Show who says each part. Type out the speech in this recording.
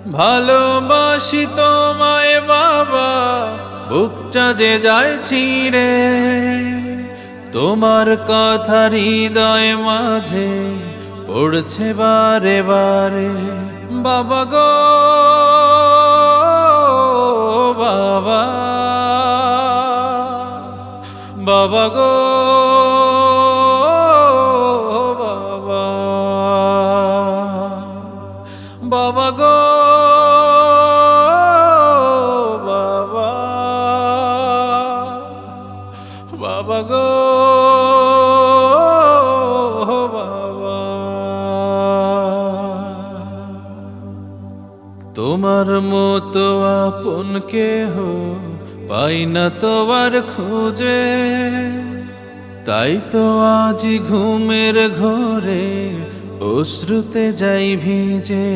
Speaker 1: ভালোবাসি তোমায় বাবা, বুকটা যে যায় ছিঁড়ে, তোমার কথা হৃদয় মাঝে পড়ছে বারে বারে। বাবা গো বাবা, বাবা গো বাবা, বাবা গো বাবা, বাবা গো বাবা। তোমার মতো আপন কেহ পাই না তো আর খুঁজে, তাই তো আজ ঘুমের ঘোরে অশ্রুতে যাই ভিজে।